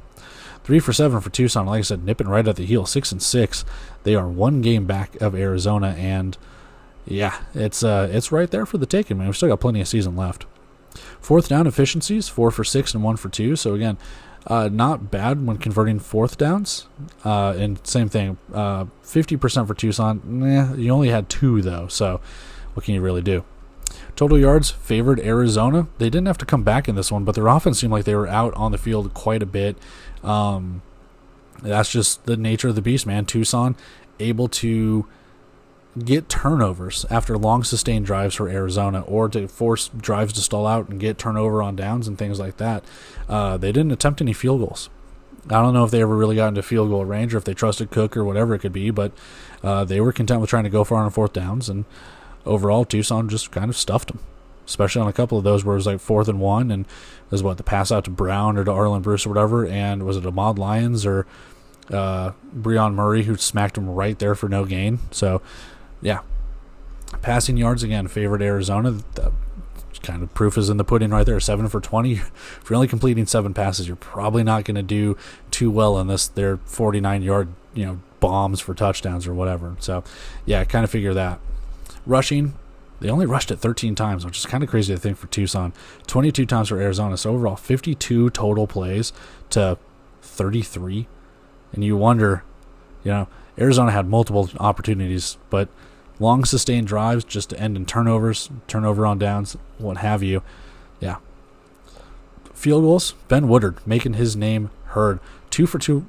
3 for 7 for Tucson. Like I said, nipping right at the heel. 6-6. They are 1 game back of Arizona, and yeah, it's right there for the taking, man. We've still got plenty of season left. Fourth down efficiencies, 4 for 6 and 1 for 2. So again, not bad when converting fourth downs. And same thing, 50% for Tucson. You only had 2 though, so what can you really do? Total yards favored Arizona. They didn't have to come back in this one, but their offense seemed like they were out on the field quite a bit. That's just the nature of the beast, man. Tucson able to get turnovers after long sustained drives for Arizona, or to force drives to stall out and get turnover on downs and things like that. They didn't attempt any field goals. I don't know if they ever really got into field goal range or if they trusted Cook or whatever it could be, but they were content with trying to go for it on fourth downs, and overall Tucson just kind of stuffed them, especially on a couple of those where it was like 4th and 1, and it was the pass out to Brown or to Arlen Bruce or whatever, and was it Ahmad Lyons or Breon Murray who smacked him right there for no gain. So, yeah, passing yards again favored Arizona. The kind of proof is in the pudding right there. 7 for 20. If you're only completing 7 passes, you're probably not going to do too well unless they're 49-yard, bombs for touchdowns or whatever. So, yeah, kind of figure that. Rushing, they only rushed it 13 times, which is kind of crazy to think for Tucson. 22 times for Arizona. So overall, 52 total plays to 33. And you wonder, Arizona had multiple opportunities, but long sustained drives just to end in turnover on downs, what have you. Yeah. Field goals, Ben Woodard making his name heard. 2 for 2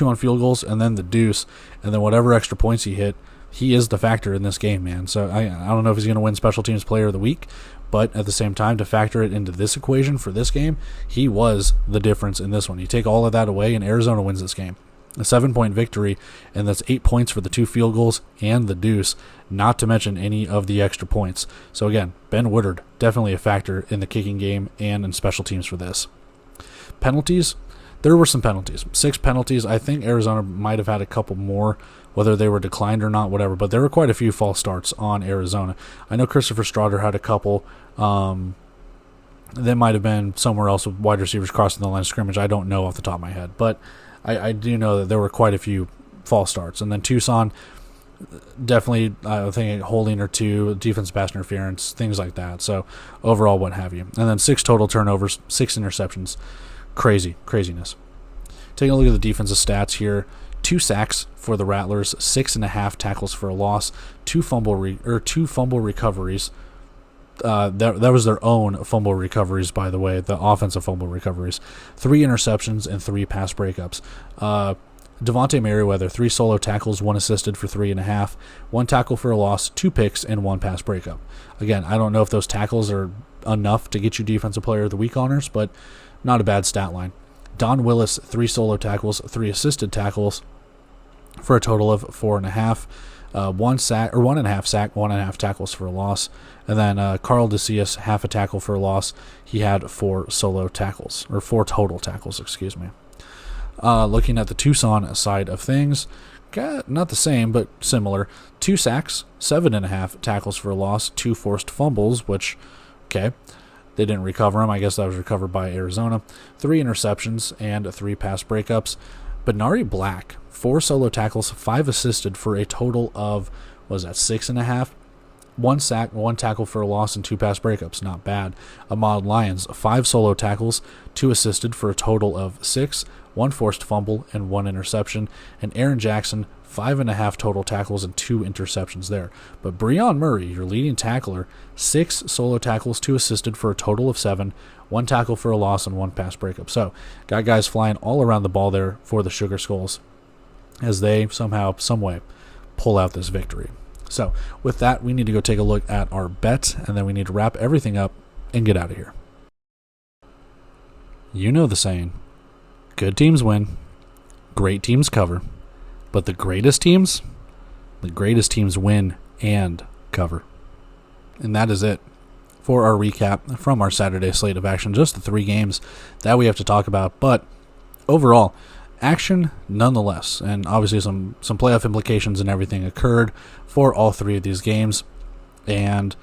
on field goals, and then the deuce, and then whatever extra points he hit. He is the factor in this game, man. So I don't know if he's going to win Special Teams Player of the Week, but at the same time, to factor it into this equation for this game, he was the difference in this one. You take all of that away, and Arizona wins this game. A 7-point victory, and that's 8 points for the 2 field goals and the deuce, not to mention any of the extra points. So again, Ben Woodard, definitely a factor in the kicking game and in special teams for this. Penalties, there were some penalties. 6 penalties. I think Arizona might have had a couple more, whether they were declined or not, whatever, but there were quite a few false starts on Arizona. I know Christopher Strauder had a couple. That might have been somewhere else with wide receivers crossing the line of scrimmage. I don't know off the top of my head, but I do know that there were quite a few false starts. And then Tucson, definitely, I think, a holding or 2, defensive pass interference, things like that. So overall, what have you. And then 6 total turnovers, 6 interceptions. Craziness. Taking a look at the defensive stats here. 2 sacks for the Rattlers, 6.5 tackles for a loss, 2 fumble recoveries. That was their own fumble recoveries, by the way, the offensive fumble recoveries. 3 interceptions and 3 pass breakups. Devontae Merriweather, 3 solo tackles, 1 assisted for 3.5, 1 tackle for a loss, 2 picks, and 1 pass breakup. Again, I don't know if those tackles are enough to get you Defensive Player of the Week honors, but not a bad stat line. Don Willis, 3 solo tackles, 3 assisted tackles for a total of 4.5. 1 sack or 1.5 sack, 1.5 tackles for a loss, and then Carl DeCius, half a tackle for a loss. He had 4 solo tackles, or 4 total tackles, excuse me. Looking at the Tucson side of things, not the same but similar. 2 sacks, 7.5 tackles for a loss, 2 forced fumbles, which they didn't recover them. I guess that was recovered by Arizona. 3 interceptions and 3 pass breakups. Benari Black, 4 solo tackles, 5 assisted for a total of, 6.5? 1 sack, 1 tackle for a loss, and 2 pass breakups. Not bad. Ahmad Lyons, 5 solo tackles, 2 assisted for a total of 6, 1 forced fumble, and 1 interception. And Aaron Jackson, 5.5 total tackles and 2 interceptions there. But Breon Murray, your leading tackler, 6 solo tackles, 2 assisted for a total of 7, 1 tackle for a loss, and 1 pass breakup. So, got guys flying all around the ball there for the Sugar Skulls as they somehow, someway, pull out this victory. So, with that, we need to go take a look at our bet, and then we need to wrap everything up and get out of here. You know the saying, good teams win, great teams cover, but the greatest teams win and cover. And that is it for our recap from our Saturday slate of action. Just the 3 games that we have to talk about, but overall, action nonetheless. And obviously some playoff implications and everything occurred for all 3 of these games. And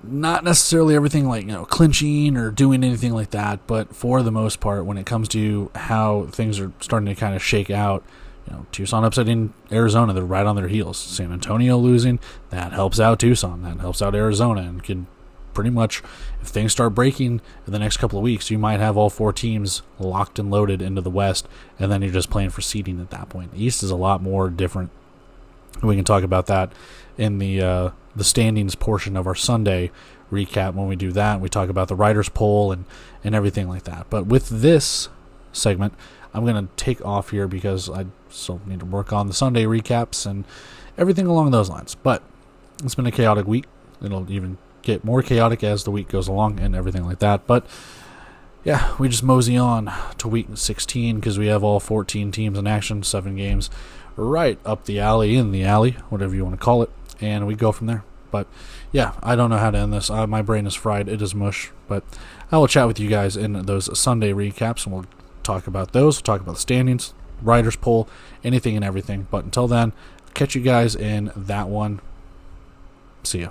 not necessarily everything like, clinching or doing anything like that, but for the most part, when it comes to how things are starting to kind of shake out, Tucson upsetting Arizona, they're right on their heels. San Antonio losing, that helps out Tucson, that helps out Arizona, and can pretty much, if things start breaking in the next couple of weeks, you might have all 4 teams locked and loaded into the West, and then you're just playing for seeding at that point. The East is a lot more different. We can talk about that in the standings portion of our Sunday recap when we do that. We talk about the writers' poll and everything like that. But with this segment, I'm going to take off here because I still need to work on the Sunday recaps and everything along those lines. But it's been a chaotic week. It'll even get more chaotic as the week goes along and everything like that. But yeah, we just mosey on to week 16 because we have all 14 teams in action, 7 games right up the alley, in the alley, whatever you want to call it, and we go from there. But yeah, I don't know how to end this. My brain is fried. It is mush. But I will chat with you guys in those Sunday recaps, and we'll talk about those. We'll talk about the standings, writers poll, anything and everything. But until then, catch you guys in that one. See ya.